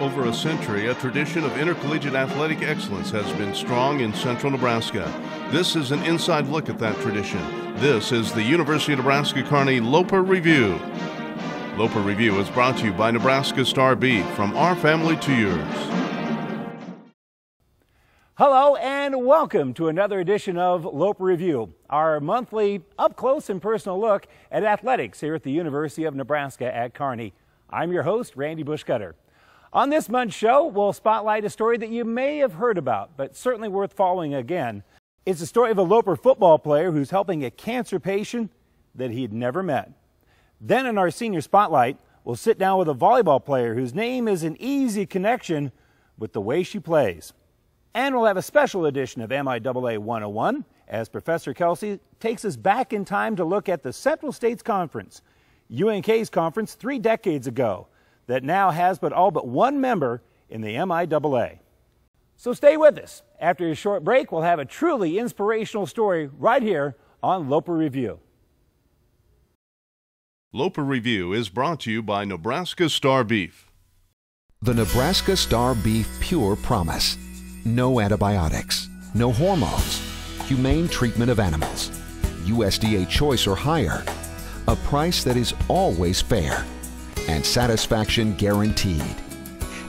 over a century, a tradition of intercollegiate athletic excellence has been strong in central Nebraska. This is an inside look at that tradition. This is the University of Nebraska-Kearney Loper Review. Loper Review is brought to you by Nebraska Star Beef, from our family to yours. Hello and welcome to another edition of Loper Review, our monthly up-close and personal look at athletics here at the University of Nebraska at Kearney. I'm your host, Randy Bushcutter. On this month's show, we'll spotlight a story that you may have heard about, but certainly worth following again. It's the story of a Loper football player who's helping a cancer patient that he'd never met. Then in our senior spotlight, we'll sit down with a volleyball player whose name is an easy connection with the way she plays. And we'll have a special edition of MIAA 101 as Professor Kelsey takes us back in time to look at the Central States Conference, UNK's conference 3 decades ago, that now has all but one member in the MIAA. So stay with us. After a short break, we'll have a truly inspirational story right here on Loper Review. Loper Review is brought to you by Nebraska Star Beef. The Nebraska Star Beef Pure Promise. No antibiotics, no hormones, humane treatment of animals, USDA choice or higher, a price that is always fair, and satisfaction guaranteed.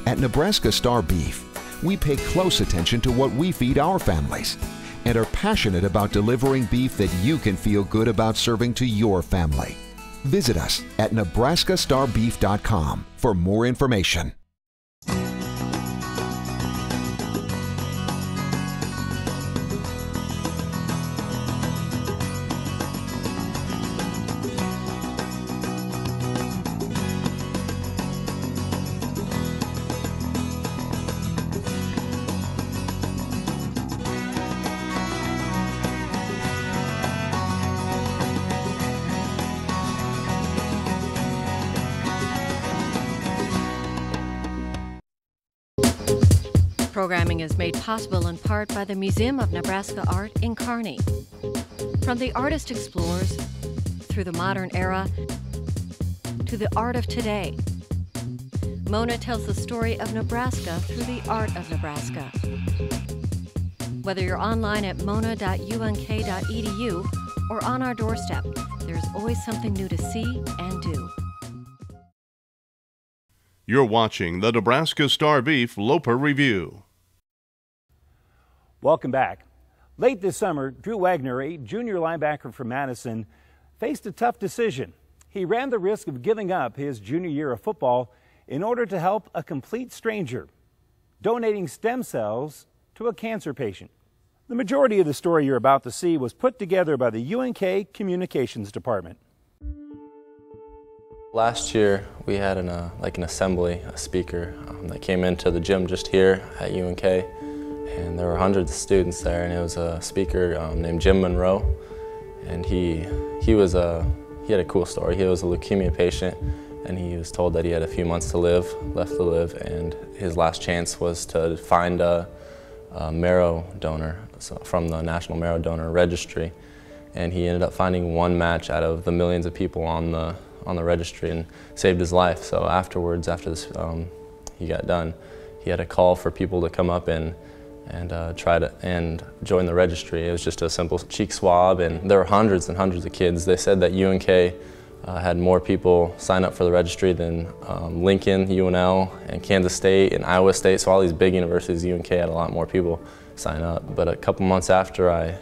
At Nebraska Star Beef, we pay close attention to what we feed our families and are passionate about delivering beef that you can feel good about serving to your family. Visit us at nebraskastarbeef.com for more information. Programming is made possible in part by the Museum of Nebraska Art in Kearney. From the artist explores through the modern era to the art of today, Mona tells the story of Nebraska through the art of Nebraska. Whether you're online at mona.unk.edu or on our doorstep, there's always something new to see and do. You're watching the Nebraska Star Beef Loper Review. Welcome back. Late this summer, Drew Wagner, a junior linebacker from Madison, faced a tough decision. He ran the risk of giving up his junior year of football in order to help a complete stranger, donating stem cells to a cancer patient. The majority of the story you're about to see was put together by the UNK Communications Department. Last year, we had an assembly, a speaker that came into the gym just here at UNK, and there were hundreds of students there, and it was a speaker named Jim Monroe, and he had a cool story. He was a leukemia patient, and he was told that he had a few months left to live, and his last chance was to find a marrow donor from the National Marrow Donor Registry, and he ended up finding one match out of the millions of people on the registry and saved his life. So afterwards, after this, he got done, he had a call for people to come up and try to join the registry. It was just a simple cheek swab, and there were hundreds and hundreds of kids. They said that UNK had more people sign up for the registry than Lincoln, UNL, and Kansas State, and Iowa State. So all these big universities, UNK had a lot more people sign up. But a couple months after I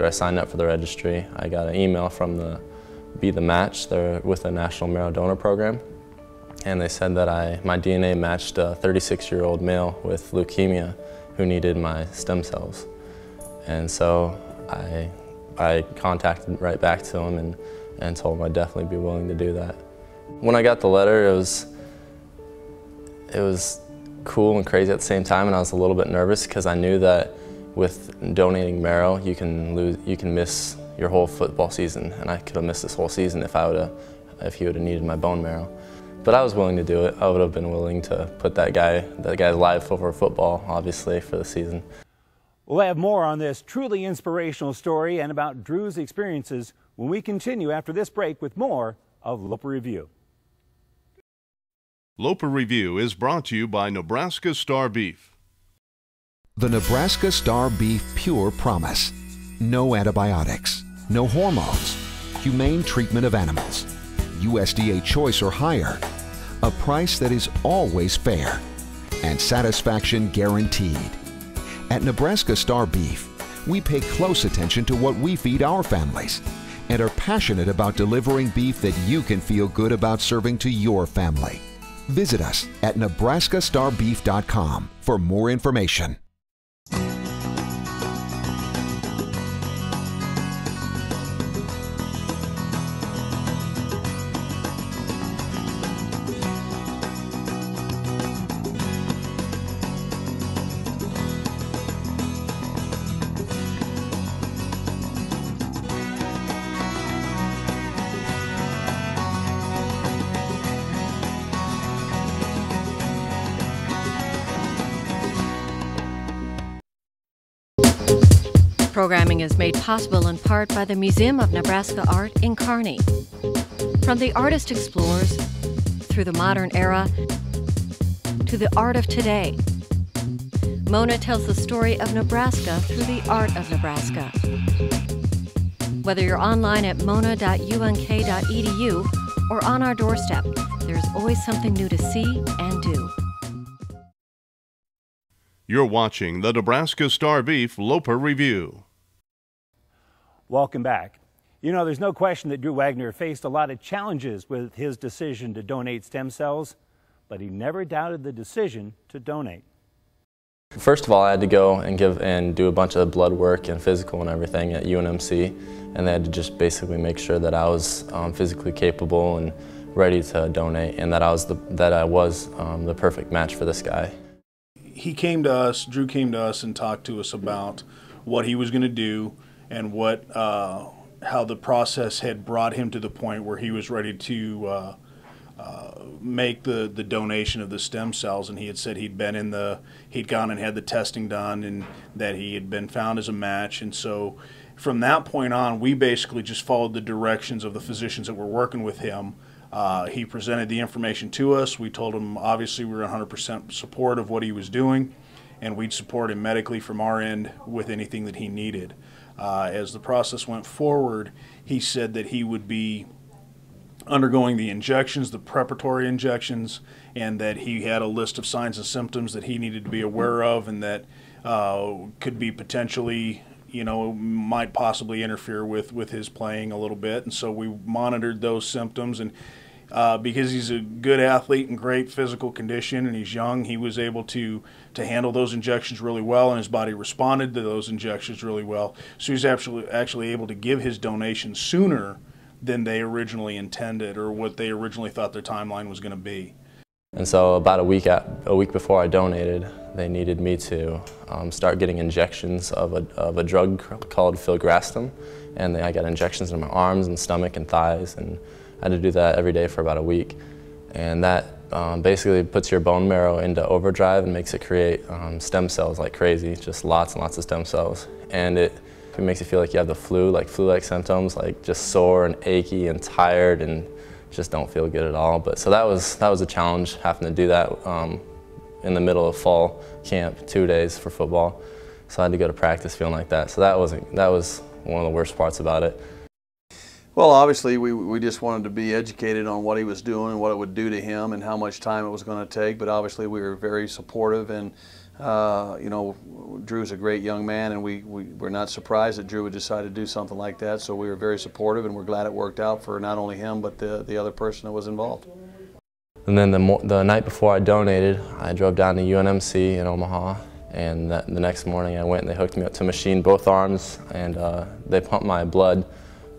signed up for the registry, I got an email from the match. They're with the National Marrow Donor Program, and they said that my DNA matched a 36-year-old male with leukemia who needed my stem cells. And so I contacted right back to him and told him I'd definitely be willing to do that. When I got the letter, it was cool and crazy at the same time, and I was a little bit nervous because I knew that with donating marrow, you can miss your whole football season, and I could have missed this whole season if he would have needed my bone marrow. But I was willing to do it. I would have been willing to put that guy's life over football, obviously, for the season. We'll have more on this truly inspirational story and about Drew's experiences when we continue after this break with more of Loper Review. Loper Review is brought to you by Nebraska Star Beef. The Nebraska Star Beef Pure Promise. No antibiotics, no hormones, humane treatment of animals, USDA choice or higher, a price that is always fair, and satisfaction guaranteed. At Nebraska Star Beef, we pay close attention to what we feed our families and are passionate about delivering beef that you can feel good about serving to your family. Visit us at nebraskastarbeef.com for more information. Programming is made possible in part by the Museum of Nebraska Art in Kearney. From the artist explorers, through the modern era, to the art of today, Mona tells the story of Nebraska through the art of Nebraska. Whether you're online at mona.unk.edu or on our doorstep, there's always something new to see and do. You're watching the Nebraska Star Beef Loper Review. Welcome back. You know, there's no question that Drew Wagner faced a lot of challenges with his decision to donate stem cells, but he never doubted the decision to donate. First of all, I had to go and do a bunch of blood work and physical and everything at UNMC, and they had to just basically make sure that I was physically capable and ready to donate, and that I was the perfect match for this guy. He came to us, Drew came to us and talked to us about what he was going to do and how the process had brought him to the point where he was ready to make the donation of the stem cells. And he had said he'd gone and had the testing done, and that he had been found as a match. And so from that point on, we basically just followed the directions of the physicians that were working with him. He presented the information to us. We told him obviously we were 100% support of what he was doing, and we'd support him medically from our end with anything that he needed. As the process went forward, he said that he would be undergoing the injections, the preparatory injections, and that he had a list of signs and symptoms that he needed to be aware of, and that could be potentially, might possibly interfere with his playing a little bit. And so we monitored those symptoms, and because he's a good athlete and great physical condition and he's young, he was able to handle those injections really well, and his body responded to those injections really well. So he's actually able to give his donation sooner than they originally intended, or what they originally thought their timeline was going to be. And so about a week before I donated, they needed me to start getting injections of a drug called filgrastim, and I got injections in my arms and stomach and thighs, and I had to do that every day for about a week. And that basically puts your bone marrow into overdrive and makes it create stem cells like crazy, just lots and lots of stem cells. And it makes you feel like you have the flu, like flu-like symptoms, like just sore and achy and tired and just don't feel good at all. But so that was a challenge, having to do that in the middle of fall camp, 2 days for football. So I had to go to practice feeling like that. So that was one of the worst parts about it. Well, obviously we just wanted to be educated on what he was doing and what it would do to him and how much time it was going to take. But obviously we were very supportive, and Drew's a great young man, and we're not surprised that Drew would decide to do something like that. So we were very supportive, and we're glad it worked out for not only him but the other person that was involved. And then the night before I donated, I drove down to UNMC in Omaha, and the next morning I went and they hooked me up to a machine, both arms, and they pumped my blood,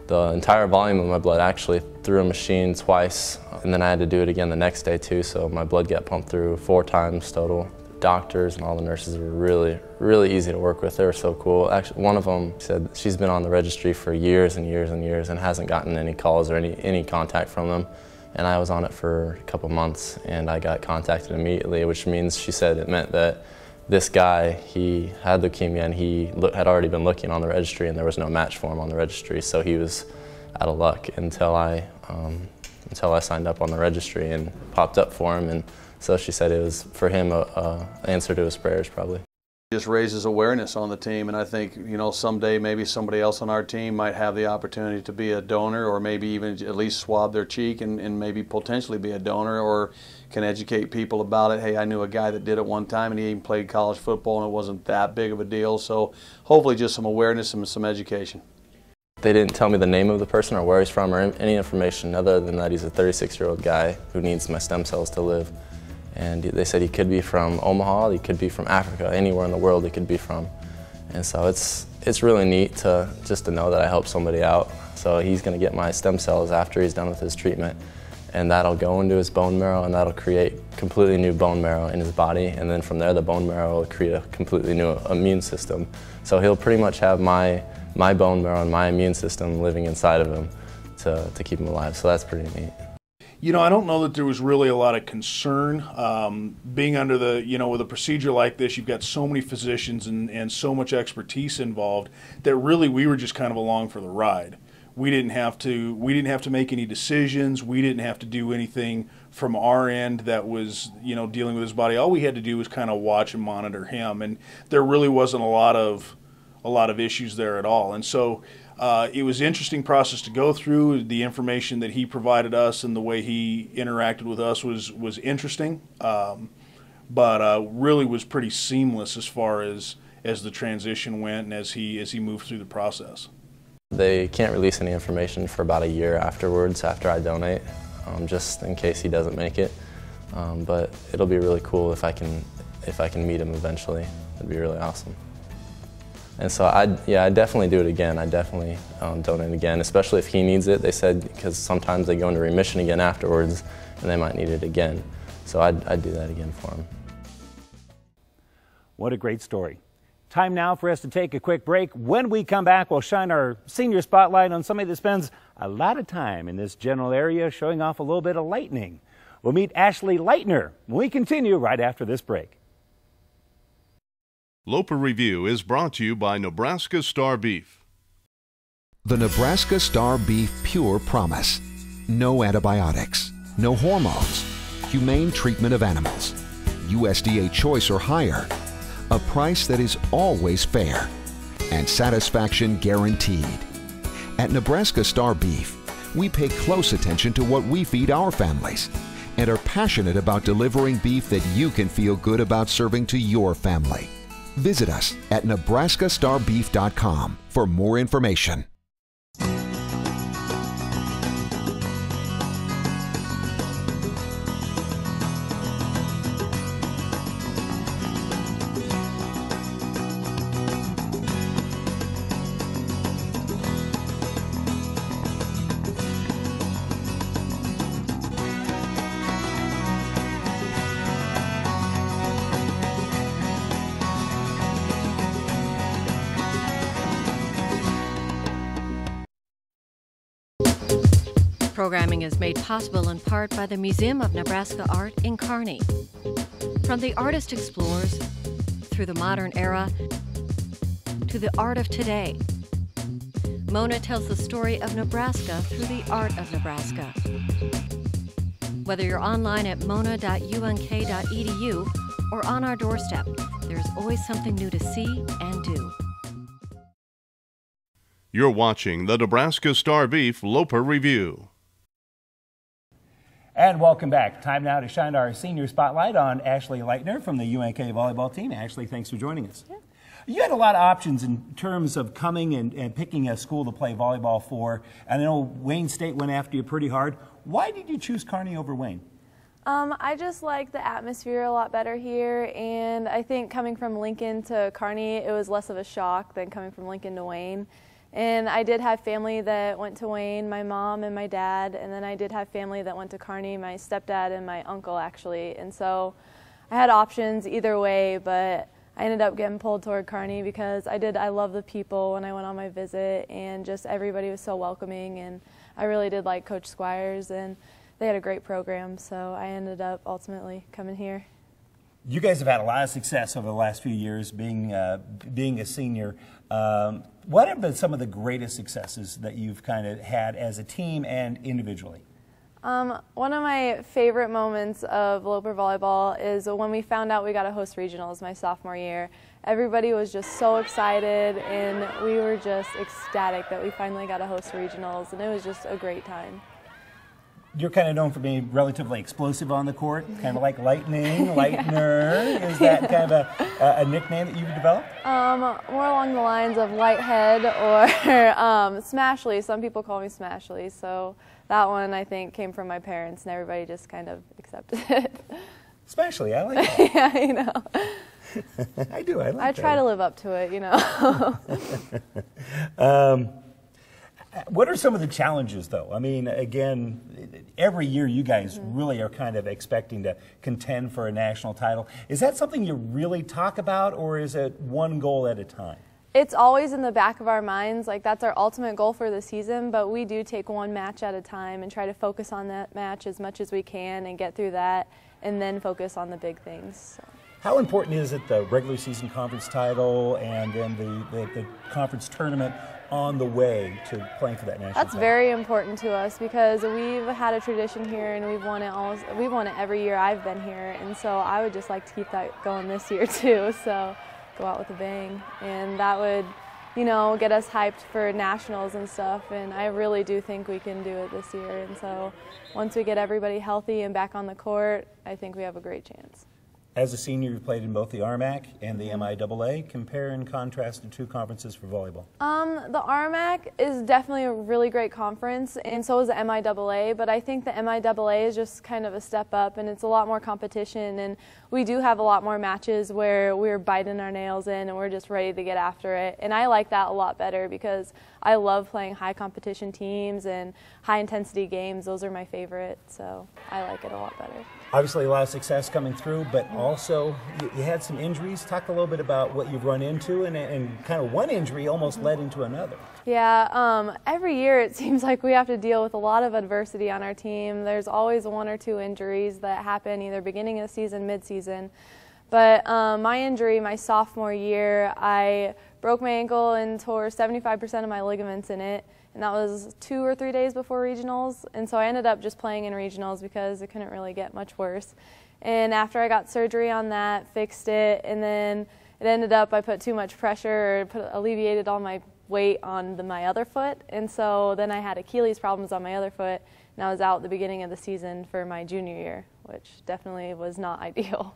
the entire volume of my blood, actually through a machine twice. And then I had to do it again the next day too, so my blood got pumped through 4 times total. Doctors and all the nurses were really, really easy to work with. They were so cool. Actually, one of them said she's been on the registry for years and years and years and hasn't gotten any calls or any contact from them. And I was on it for a couple months, and I got contacted immediately, which means she said it meant that this guy, he had leukemia, and he had already been looking on the registry, and there was no match for him on the registry, so he was out of luck until I until I signed up on the registry and popped up for him. And so she said it was, for him, an answer to his prayers, probably. Just raises awareness on the team, and I think, you know, someday maybe somebody else on our team might have the opportunity to be a donor, or maybe even at least swab their cheek and maybe potentially be a donor, or can educate people about it. Hey, I knew a guy that did it one time and he even played college football and it wasn't that big of a deal. So hopefully just some awareness and some education. They didn't tell me the name of the person or where he's from or any information other than that he's a 36-year-old guy who needs my stem cells to live. And they said he could be from Omaha, he could be from Africa, anywhere in the world he could be from. And so it's really neat just to know that I helped somebody out. So he's going to get my stem cells after he's done with his treatment. And that'll go into his bone marrow, and that'll create completely new bone marrow in his body. And then from there, the bone marrow will create a completely new immune system. So he'll pretty much have my bone marrow and my immune system living inside of him to keep him alive. So that's pretty neat. You know, I don't know that there was really a lot of concern. Being under the, you know, with a procedure like this, you've got so many physicians and so much expertise involved that really we were just kind of along for the ride. We didn't have to make any decisions. We didn't have to do anything from our end that was, you know, dealing with his body. All we had to do was kind of watch and monitor him, and there really wasn't a lot of issues there at all. And so it was an interesting process to go through. The information that he provided us and the way he interacted with us was interesting, but really was pretty seamless as far as the transition went and as he moved through the process. They can't release any information for about a year afterwards, after I donate, just in case he doesn't make it. But it'll be really cool if I can meet him eventually. It'd be really awesome. And so I'd definitely do it again. I'd definitely donate again, especially if he needs it. They said, because sometimes they go into remission again afterwards and they might need it again. So I'd do that again for him. What a great story. Time now for us to take a quick break. When we come back, we'll shine our senior spotlight on somebody that spends a lot of time in this general area showing off a little bit of lightning. We'll meet Ashley Leitner when we continue right after this break. Loper Review is brought to you by Nebraska Star Beef. The Nebraska Star Beef Pure Promise. No antibiotics, no hormones, humane treatment of animals, USDA choice or higher, a price that is always fair, and satisfaction guaranteed. At Nebraska Star Beef, we pay close attention to what we feed our families and are passionate about delivering beef that you can feel good about serving to your family. Visit us at nebraskastarbeef.com for more information. Programming is made possible in part by the Museum of Nebraska Art in Kearney. From the artist explores through the modern era to the art of today, Mona tells the story of Nebraska through the art of Nebraska. Whether you're online at mona.unk.edu or on our doorstep, there's always something new to see and do. You're watching the Nebraska Star Beef Loper Review. And welcome back. Time now to shine our senior spotlight on Ashley Leitner from the UNK volleyball team. Ashley, thanks for joining us. Yeah. You had a lot of options in terms of coming and picking a school to play volleyball for. And I know Wayne State went after you pretty hard. Why did you choose Kearney over Wayne? I just like the atmosphere a lot better here, and I think coming from Lincoln to Kearney, it was less of a shock than coming from Lincoln to Wayne. And I did have family that went to Wayne, my mom and my dad, and then I did have family that went to Kearney, my stepdad and my uncle actually. And so I had options either way, but I ended up getting pulled toward Kearney because I love the people when I went on my visit, and just everybody was so welcoming, and I really did like Coach Squires, and they had a great program, so I ended up ultimately coming here. You guys have had a lot of success over the last few years being a senior. What have been some of the greatest successes that you've kind of had as a team and individually? One of my favorite moments of Loper volleyball is when we found out we got to host regionals my sophomore year. Everybody was just so excited, and we were just ecstatic that we finally got to host regionals, and it was just a great time. You're kind of known for being relatively explosive on the court, kind of like lightning, lightner. Is that kind of a nickname that you've developed? More along the lines of lighthead or Smashly. Some people call me Smashly, so that one I think came from my parents, and everybody just kind of accepted it. Smashly, I like that. Yeah, you know. I do, I like that. I try to live up to it, you know. What are some of the challenges, though? I mean, again, every year you guys really are kind of expecting to contend for a national title. Is that something you really talk about, or is it one goal at a time? It's always in the back of our minds. Like, that's our ultimate goal for the season, but we do take one match at a time and try to focus on that match as much as we can and get through that, and then focus on the big things. So. How important is it, the regular season conference title and then the conference tournament on the way to playing for that national That's title? very important to us because we've had a tradition here and we've won it every year I've been here, and so I would just like to keep that going this year too, so go out with a bang, and that would, you know, get us hyped for nationals and stuff, and I really do think we can do it this year, and so once we get everybody healthy and back on the court, I think we have a great chance. As a senior, you've played in both the RMAC and the MIAA. Compare and contrast the two conferences for volleyball. The RMAC is definitely a really great conference, and so is the MIAA, but I think the MIAA is just kind of a step up, and it's a lot more competition, and we do have a lot more matches where we're biting our nails in and we're just ready to get after it, and I like that a lot better because I love playing high competition teams and high intensity games. Those are my favorite, so I like it a lot better. Obviously a lot of success coming through, but also you had some injuries. Talk a little bit about what you've run into, and kind of one injury almost led into another. Yeah, every year it seems like we have to deal with a lot of adversity on our team. There's always one or two injuries that happen either beginning of the season, mid-season. But my injury, my sophomore year, I broke my ankle and tore 75% of my ligaments in it. And that was 2 or 3 days before regionals, and so I ended up just playing in regionals because it couldn't really get much worse. And after I got surgery on that, fixed it, and then it ended up I put too much pressure, or alleviated all my weight on my other foot, and so then I had Achilles problems on my other foot, and I was out at the beginning of the season for my junior year, which definitely was not ideal.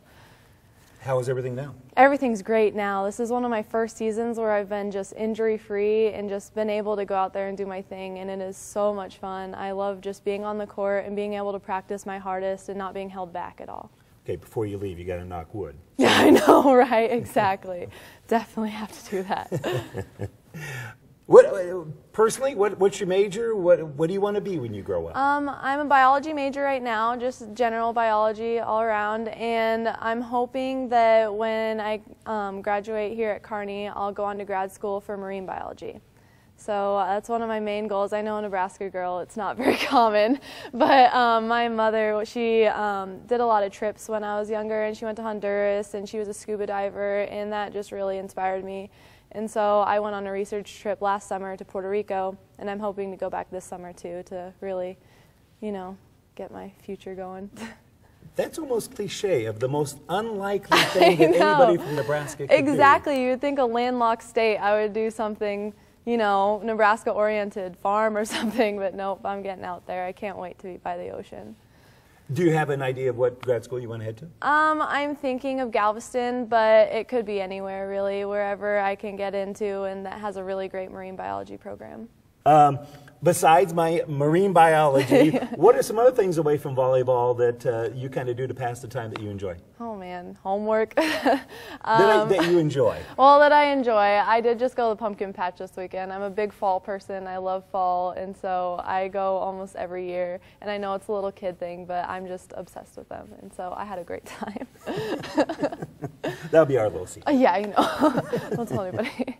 How is everything now? Everything's great now. This is one of my first seasons where I've been just injury-free and just been able to go out there and do my thing, and it is so much fun. I love just being on the court and being able to practice my hardest and not being held back at all. Okay, before you leave, you got to knock wood. Yeah, I know, right? Exactly. Definitely have to do that. Personally, what's your major? What do you want to be when you grow up? I'm a biology major right now, just general biology all around, and I'm hoping that when I graduate here at Kearney, I'll go on to grad school for marine biology. So that's one of my main goals. I know a Nebraska girl, it's not very common, but my mother, she did a lot of trips when I was younger, and she went to Honduras, and she was a scuba diver, and that just really inspired me. And so I went on a research trip last summer to Puerto Rico, and I'm hoping to go back this summer too to really, you know, get my future going. That's almost cliche of the most unlikely thing that anybody from Nebraska could Exactly. do. You would think a landlocked state I would do something, you know, Nebraska-oriented, farm or something, but nope, I'm getting out there. I can't wait to be by the ocean. Do you have an idea of what grad school you want to head to? I'm thinking of Galveston, but it could be anywhere really, wherever I can get into and that has a really great marine biology program. Besides my marine biology, what are some other things away from volleyball that you kind of do to pass the time that you enjoy? Oh man, homework. That you enjoy? Well, that I enjoy. I did just go to the pumpkin patch this weekend. I'm a big fall person. I love fall, and so I go almost every year. And I know it's a little kid thing, but I'm just obsessed with them, and so I had a great time. That'll be our little secret. Yeah, you know. Don't tell anybody.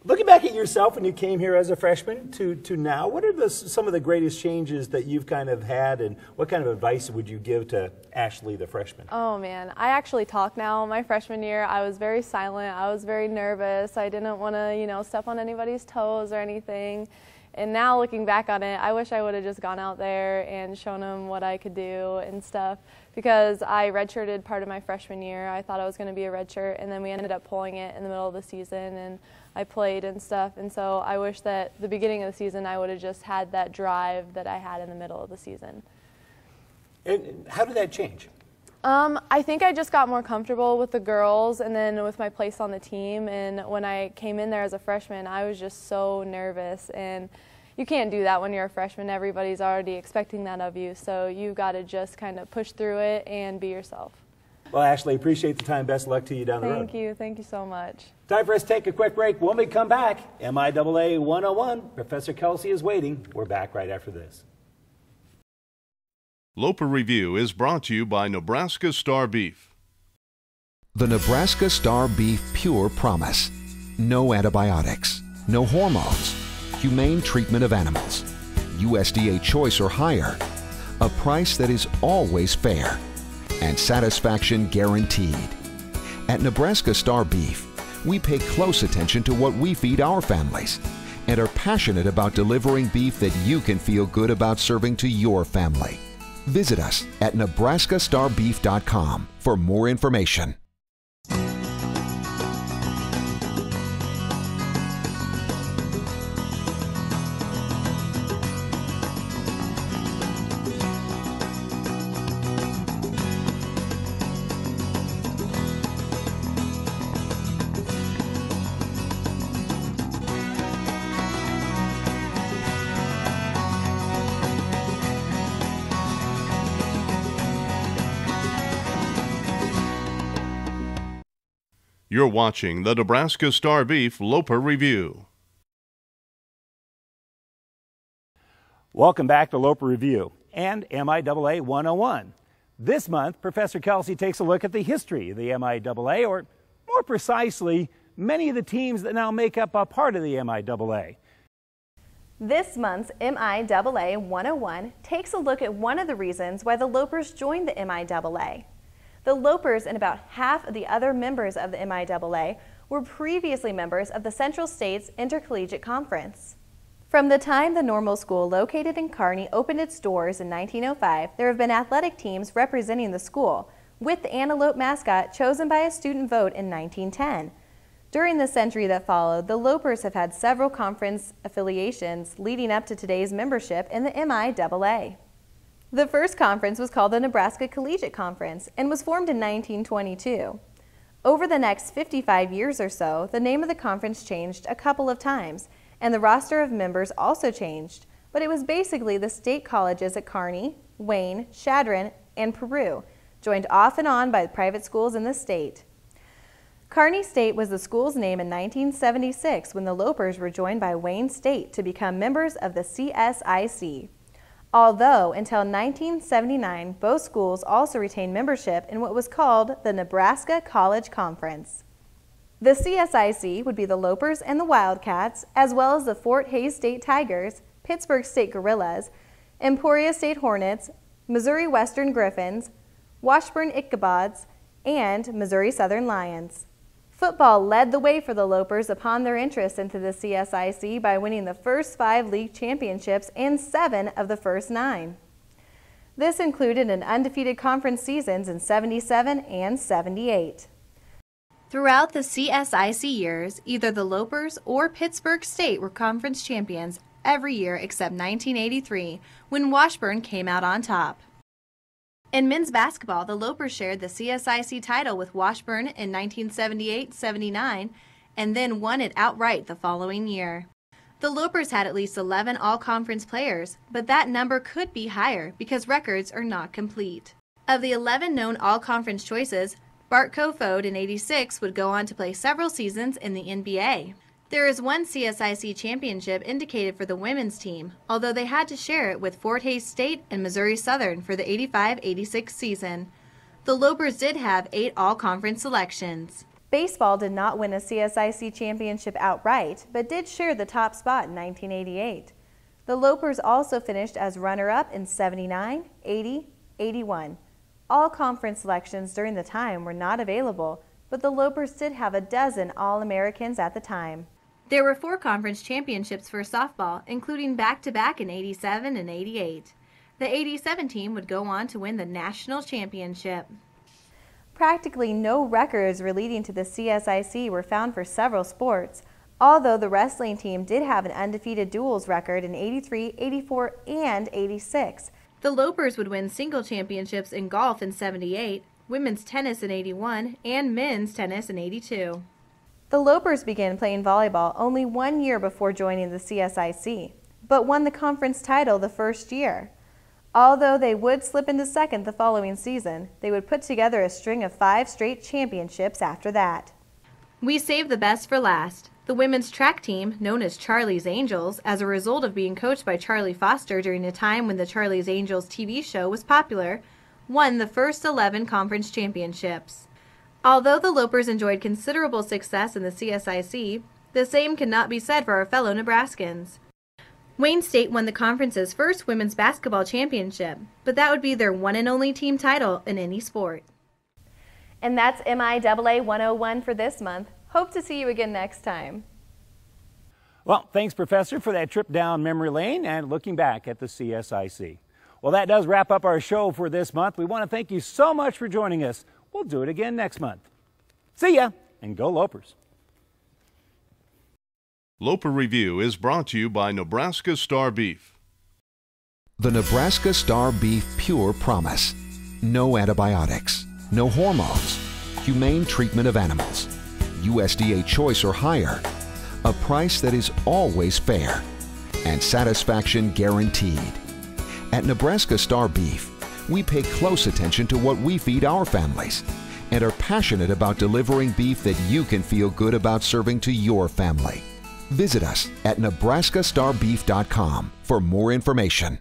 Looking back at yourself when you came here as a freshman to now, what are some of the greatest changes that you've kind of had, and what kind of advice would you give to Ashley, the freshman? Oh man, I actually talk now. My freshman year, I was very silent. I was very nervous. I didn't want to, you know, step on anybody's toes or anything. And now looking back on it, I wish I would have just gone out there and shown them what I could do and stuff, because I redshirted part of my freshman year. I thought I was going to be a redshirt, and then we ended up pulling it in the middle of the season, and I played and stuff. And so I wish that the beginning of the season I would have just had that drive that I had in the middle of the season. And how did that change? I think I just got more comfortable with the girls and then with my place on the team. And when I came in there as a freshman, I was just so nervous. And you can't do that when you're a freshman. Everybody's already expecting that of you. So you got to just kind of push through it and be yourself. Well, Ashley, appreciate the time. Best of luck to you down the road. Thank you. Thank you so much. Time for us to take a quick break. When we come back, MIAA 101, Professor Kelsey is waiting. We're back right after this. Loper Review is brought to you by Nebraska Star Beef. The Nebraska Star Beef Pure Promise. No antibiotics, no hormones, humane treatment of animals, USDA choice or higher, a price that is always fair, and satisfaction guaranteed. At Nebraska Star Beef, we pay close attention to what we feed our families and are passionate about delivering beef that you can feel good about serving to your family. Visit us at nebraskastarbeef.com for more information. You're watching the Nebraska Star Beef Loper Review. Welcome back to Loper Review and MIAA 101. This month, Professor Kelsey takes a look at the history of the MIAA, or more precisely, many of the teams that now make up a part of the MIAA. This month's MIAA 101 takes a look at one of the reasons why the Lopers joined the MIAA. The Lopers and about half of the other members of the MIAA were previously members of the Central States Intercollegiate Conference. From the time the normal school located in Kearney opened its doors in 1905, there have been athletic teams representing the school, with the Antelope mascot chosen by a student vote in 1910. During the century that followed, the Lopers have had several conference affiliations leading up to today's membership in the MIAA. The first conference was called the Nebraska Collegiate Conference and was formed in 1922. Over the next 55 years or so, the name of the conference changed a couple of times, and the roster of members also changed, but it was basically the state colleges at Kearney, Wayne, Chadron, and Peru, joined off and on by private schools in the state. Kearney State was the school's name in 1976 when the Lopers were joined by Wayne State to become members of the CSIC. Although, until 1979, both schools also retained membership in what was called the Nebraska College Conference. The CSIC would be the Lopers and the Wildcats, as well as the Fort Hays State Tigers, Pittsburgh State Gorillas, Emporia State Hornets, Missouri Western Griffins, Washburn Ichabods, and Missouri Southern Lions. Football led the way for the Lopers upon their interest into the CSIC by winning the first 5 league championships and 7 of the first 9. This included an undefeated conference seasons in 77 and 78. Throughout the CSIC years, either the Lopers or Pittsburgh State were conference champions every year except 1983, when Washburn came out on top. In men's basketball, the Lopers shared the CSIC title with Washburn in 1978-79 and then won it outright the following year. The Lopers had at least 11 all-conference players, but that number could be higher because records are not complete. Of the 11 known all-conference choices, Bart Kofod in '86 would go on to play several seasons in the NBA. There is one CSIC championship indicated for the women's team, although they had to share it with Fort Hays State and Missouri Southern for the 85-86 season. The Lopers did have 8 all-conference selections. Baseball did not win a CSIC championship outright, but did share the top spot in 1988. The Lopers also finished as runner-up in 79, 80, 81. All conference selections during the time were not available, but the Lopers did have a dozen All-Americans at the time. There were 4 conference championships for softball, including back-to-back in '87 and '88. The '87 team would go on to win the national championship. Practically no records relating to the CSIC were found for several sports, although the wrestling team did have an undefeated duels record in '83, '84, and '86. The Lopers would win single championships in golf in '78, women's tennis in '81, and men's tennis in '82. The Lopers began playing volleyball only 1 year before joining the CSIC, but won the conference title the first year. Although they would slip into second the following season, they would put together a string of 5 straight championships after that. We saved the best for last. The women's track team, known as Charlie's Angels, as a result of being coached by Charlie Foster during a time when the Charlie's Angels TV show was popular, won the first 11 conference championships. Although the Lopers enjoyed considerable success in the CSIC, the same cannot be said for our fellow Nebraskans. Wayne State won the conference's first women's basketball championship, but that would be their one and only team title in any sport. And that's MIAA 101 for this month. Hope to see you again next time. Well, thanks, Professor, for that trip down memory lane and looking back at the CSIC. Well, that does wrap up our show for this month. We want to thank you so much for joining us. We'll do it again next month. See ya, and go Lopers. Loper Review is brought to you by Nebraska Star Beef. The Nebraska Star Beef Pure Promise. No antibiotics, no hormones, humane treatment of animals, USDA choice or higher, a price that is always fair, and satisfaction guaranteed. At Nebraska Star Beef, we pay close attention to what we feed our families and are passionate about delivering beef that you can feel good about serving to your family. Visit us at nebraskastarbeef.com for more information.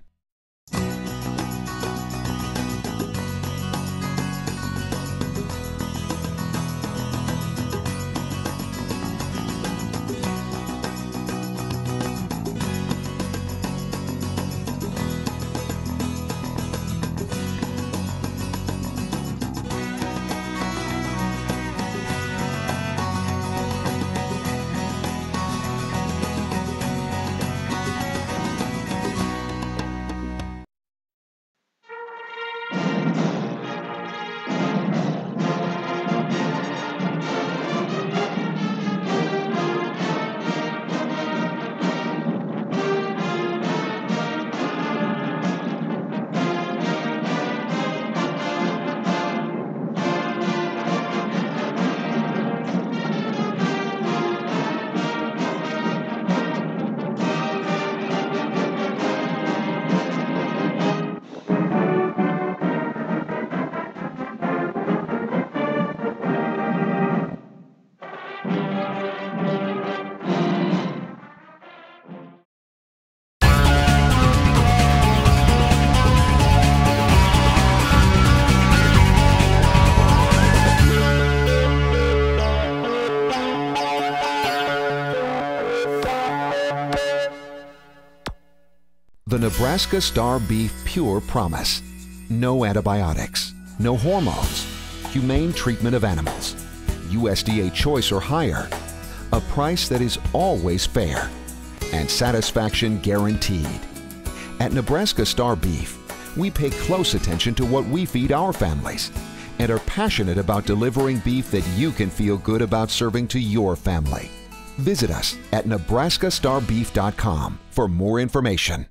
The Nebraska Star Beef Pure Promise. No antibiotics, no hormones, humane treatment of animals, USDA choice or higher, a price that is always fair, and satisfaction guaranteed. At Nebraska Star Beef, we pay close attention to what we feed our families and are passionate about delivering beef that you can feel good about serving to your family. Visit us at nebraskastarbeef.com for more information.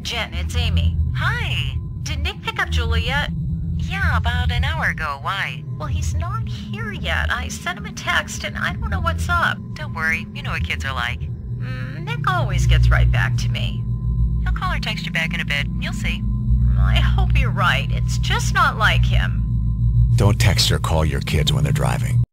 Jen, it's Amy. Hi. Did Nick pick up Julie yet? Yeah, about an hour ago. Why? Well, he's not here yet. I sent him a text and I don't know what's up. Don't worry. You know what kids are like. Nick always gets right back to me. He'll call or text you back in a bit. You'll see. I hope you're right. It's just not like him. Don't text or call your kids when they're driving.